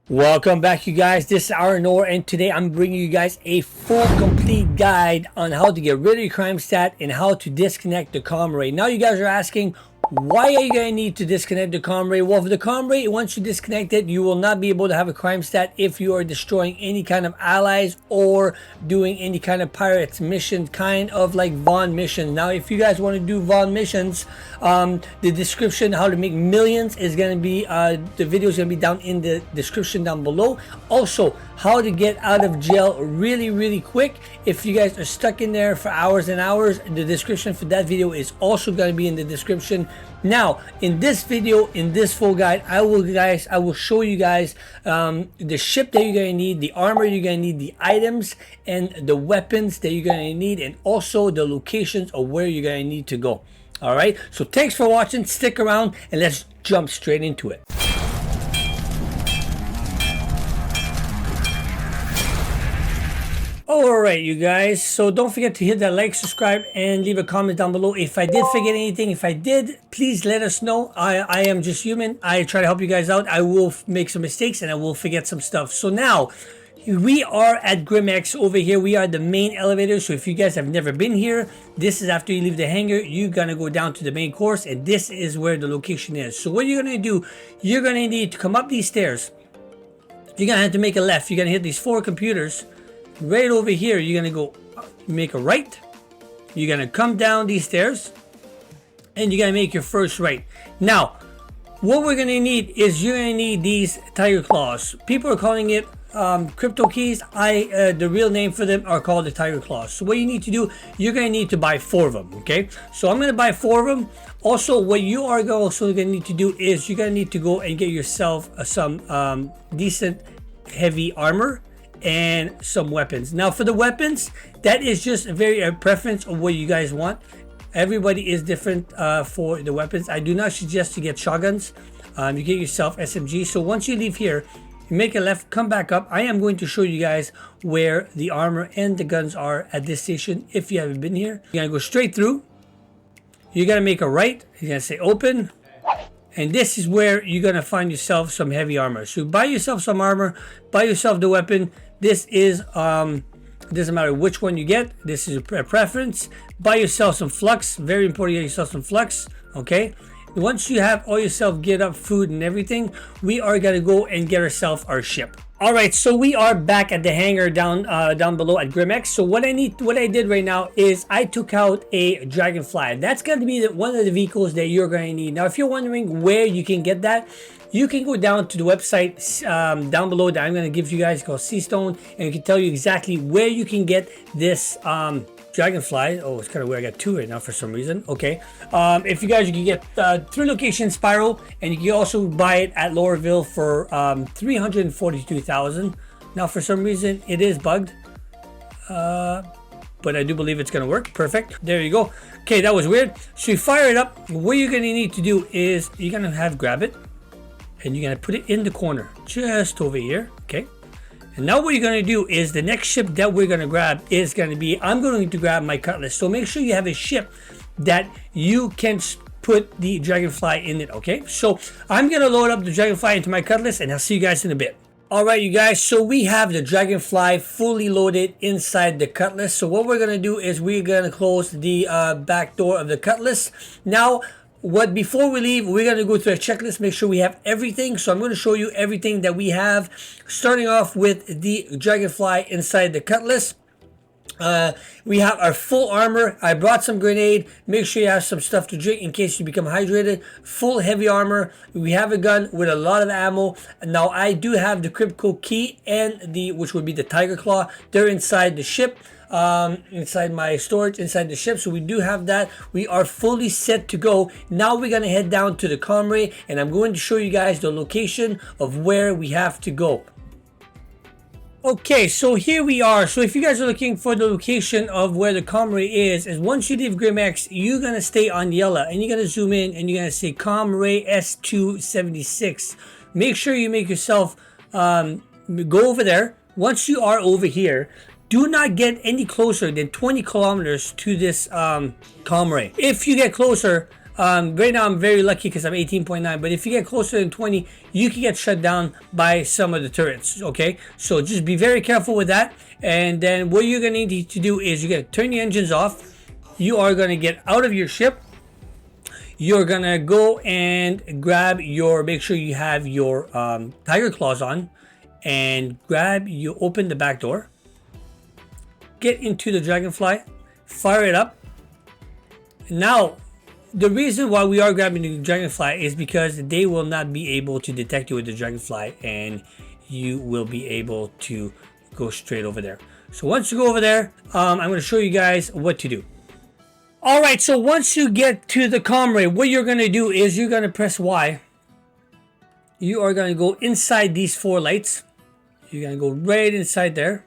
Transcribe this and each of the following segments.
Welcome back, you guys. This is Ironore, and today I'm bringing you guys a full complete guide on how to get rid of your CrimeStat and how to disconnect the Comm Array. Now you guys are asking, why are you going to need to disconnect the Comm Array? Well, for the Comm Array, once you disconnect it, you will not be able to have a CrimeStat if you are destroying any kind of allies or doing any kind of pirates mission, kind of like Vaughn missions. Now, if you guys want to do Vaughn missions, the description how to make millions is going to be the video is going to be down in the description down below. Also, how to get out of jail really quick if you guys are stuck in there for hours and hours. The description for that video is also going to be in the description. Now, in this video, in this full guide, I will show you guys the ship that you're going to need, the armor you're going to need, the items and the weapons that you're going to need, and also the locations of where you're going to need to go. All right, so thanks for watching. Stick around and let's jump straight into it. Alright, you guys, so don't forget to hit that like, subscribe, and leave a comment down below. If I did forget anything, if I did, please let us know. I am just human. I try to help you guys out. I will make some mistakes and I will forget some stuff. So now, we are at xX over here. We are the main elevator. So if you guys have never been here, this is after you leave the hangar. You're going to go down to the main course, and this is where the location is. So what you're going to do, you're going to need to come up these stairs. You're going to have to make a left. You're going to hit these 4 computers. Right over here, you're going to go make a right. You're going to come down these stairs, and you're going to make your first right. Now, what we're going to need is you're going to need these tiger claws. People are calling it crypto keys. The real name for them are called the tiger claws. So what you need to do, you're going to need to buy 4 of them. Okay, so I'm going to buy 4 of them. Also, what you are also going to need to do is you're going to need to go and get yourself some decent heavy armor and some weapons. Now for the weapons, that is just a preference of what you guys want. Everybody is different for the weapons. I do not suggest to get shotguns. You get yourself SMG. So once you leave here, you make a left, come back up. I am going to show you guys where the armor and the guns are at this station. If you haven't been here, you're gonna go straight through. You're gonna make a right. You're gonna say open. And this is where you're gonna find yourself some heavy armor. So buy yourself some armor, buy yourself the weapon. This is doesn't matter which one you get. This is a preference. Buy yourself some flux. Very important, get yourself some flux. Okay. Once you have all yourself get up food and everything, we are gonna go and get ourselves our ship. All right, so we are back at the hangar down below at xX. So what I did right now is I took out a dragonfly. That's going to be one of the vehicles that you're going to need. Now, if you're wondering where you can get that, you can go down to the website down below that I'm going to give you guys, called Seastone, and it can tell you exactly where you can get this dragonfly. Oh, it's kind of weird. I got 2 right now for some reason. Okay, if you guys, you can get 3 locations spiral, and you can also buy it at Lowerville for 342,000. Now for some reason it is bugged, but I do believe it's gonna work. Perfect, there you go. Okay, that was weird. So you fire it up. What you're gonna need to do is you're gonna grab it, and you're gonna put it in the corner just over here. Okay, and now what you're going to do is the next ship that we're going to grab is going to be, I'm going to grab my cutlass. So make sure you have a ship that you can put the dragonfly in it. Okay, so I'm going to load up the dragonfly into my cutlass, and I'll see you guys in a bit. All right, you guys, so we have the dragonfly fully loaded inside the cutlass. So what we're going to do is we're going to close the back door of the cutlass. Now, before we leave, we're going to go through a checklist, make sure we have everything. So I'm going to show you everything that we have, starting off with the dragonfly inside the cutlass. We have our full armor. I brought some grenade. Make sure you have some stuff to drink in case you become hydrated. Full heavy armor. We have a gun with a lot of ammo. Now I do have the crypto key and which would be the tiger claw. They're inside the ship. Inside my storage inside the ship, so we do have that. We are fully set to go. Now we're gonna head down to the Comm Array, and I'm going to show you guys the location of where we have to go. Okay, so here we are. So if you guys are looking for the location of where the Comm Array is once you leave xX, you're gonna stay on yellow, and you're gonna zoom in, and you're gonna say Comm Array S276. Make sure you make yourself go over there. Once you are over here, do not get any closer than 20 kilometers to this Comm Array. If you get closer, Right now I'm very lucky because I'm 18.9, but if you get closer than 20, you can get shut down by some of the turrets. Okay, so just be very careful with that. And then what you're gonna need to do is you're gonna turn the engines off. You are gonna get out of your ship. You're gonna go and grab your, make sure you have your tiger claws on, and you open the back door, get into the dragonfly, fire it up. Now the reason why we are grabbing the dragonfly is because they will not be able to detect you with the dragonfly, and you will be able to go straight over there. So once you go over there, I'm going to show you guys what to do. All right, so once you get to the comm array, what you're going to do is you're going to press Y. You are going to go inside these 4 lights. You're going to go right inside there.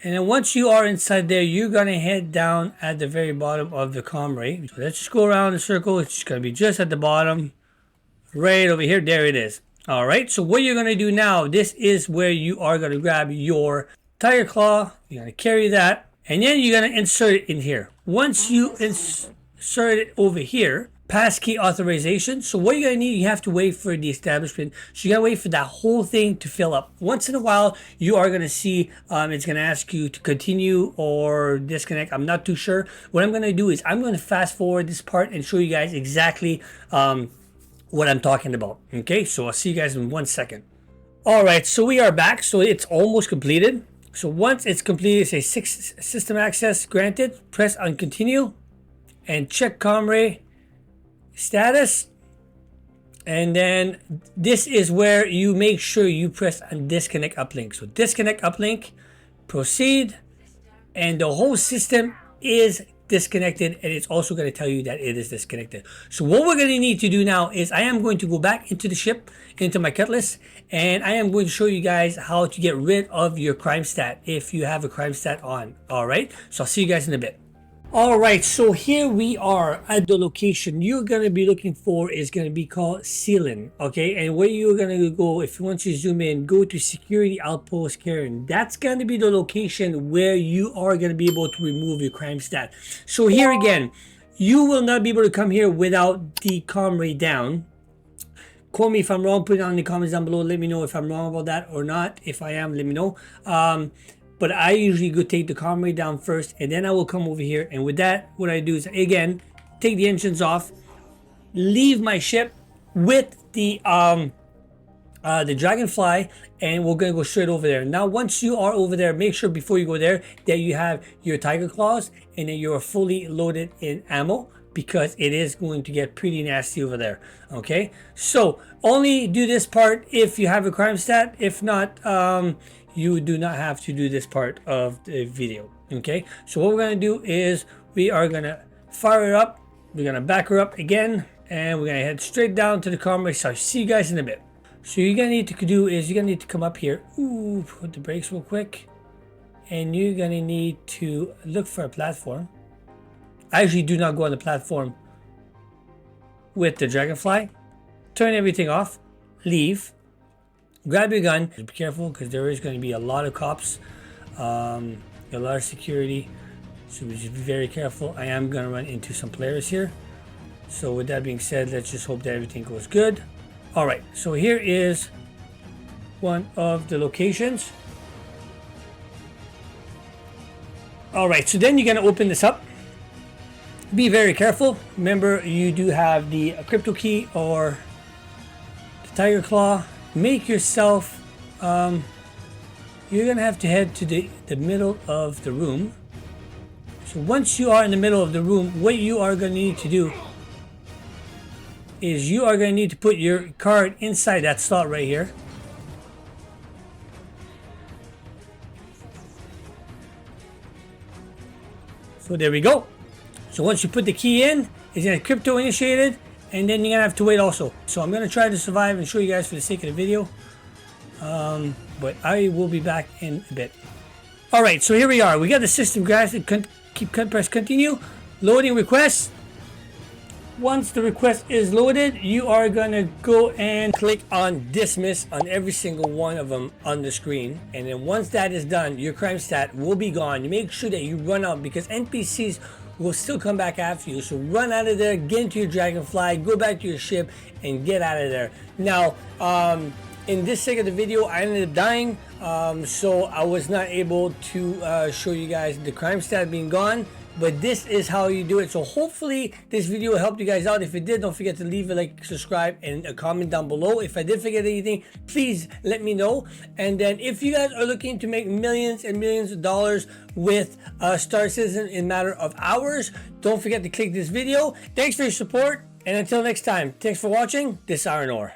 And then once you are inside there, you're going to head down at the very bottom of the comm array. So let's just go around the circle. It's going to be just at the bottom, right over here. There it is. All right, so what you're going to do now, this is where you are going to grab your tiger claw. You're going to carry that. And then you're going to insert it in here. Once you insert it over here, passkey authorization. So what you're going to need, you have to wait for the establishment. So you got to wait for that whole thing to fill up. Once in a while, you are going to see it's going to ask you to continue or disconnect. I'm not too sure. What I'm going to do is I'm going to fast forward this part and show you guys exactly what I'm talking about. Okay, so I'll see you guys in 1 second. All right, so we are back. So it's almost completed. So once it's completed, say system access granted, press on continue and check comm array status. And then this is where you make sure you press on disconnect uplink. So disconnect uplink, proceed, and the whole system is disconnected, and it's also going to tell you that it is disconnected. So what we're going to need to do now is I am going to go back into the ship, into my cutlass, and I am going to show you guys how to get rid of your CrimeStat if you have a CrimeStat on. All right, so I'll see you guys in a bit. All right, so here we are at the location you're going to be looking for is going to be called Sealing, okay? And where you're going to go, if you want to zoom in, go to Security Outpost Karen. That's going to be the location where you are going to be able to remove your CrimeStat. So here again, you will not be able to come here without the comm array down. Quote me if I'm wrong, put it down in the comments down below. Let me know if I'm wrong about that or not. If I am, let me know. But I usually go take the comm array down first, and then I will come over here. And with that, what I do is, again, take the engines off, leave my ship with the dragonfly, and we're gonna go straight over there. Now, once you are over there, make sure before you go there that you have your tiger claws and that you are fully loaded in ammo, because it is going to get pretty nasty over there. Okay, so only do this part if you have a CrimeStat. If not, you do not have to do this part of the video. Okay, so what we're going to do is we are going to fire her up, we're going to back her up again, and we're going to head straight down to the comm array. So I'll see you guys in a bit. So you're going to need to do is you're going to need to come up here, put the brakes real quick, and you're going to need to look for a platform. I usually do not go on the platform with the dragonfly. Turn everything off, leave, grab your gun. Be careful because there is going to be a lot of cops, a lot of security, so just be very careful. I am going to run into some players here. So with that being said, let's just hope that everything goes good. All right, so here is one of the locations. All right, so then you're going to open this up. Be very careful. Remember, you do have the crypto key or the tiger claw. Make yourself, you're gonna have to head to the middle of the room. So once you are in the middle of the room, what you are gonna need to do is you are gonna need to put your card inside that slot right here. So there we go. So once you put the key in, it's gonna crypto initiated, and then you're gonna have to wait also. So I'm gonna try to survive and show you guys for the sake of the video, but I will be back in a bit. All right, so here we are. We got the system, guys. Press continue. Loading request. Once the request is loaded, you are gonna go and click on dismiss on every single one of them on the screen. And then once that is done, your CrimeStat will be gone. You make sure that you run out, because NPCs will still come back after you. So run out of there, get into your dragonfly, go back to your ship, and get out of there. Now, in this second of the video, I ended up dying, so I was not able to show you guys the crime stat being gone. But this is how you do it. So hopefully this video helped you guys out. If it did, don't forget to leave a like, subscribe, and a comment down below. If I did forget anything, please let me know. And then if you guys are looking to make millions and millions of dollars with Star Citizen in a matter of hours, don't forget to click this video. Thanks for your support, and until next time, thanks for watching. This is Iron Ore.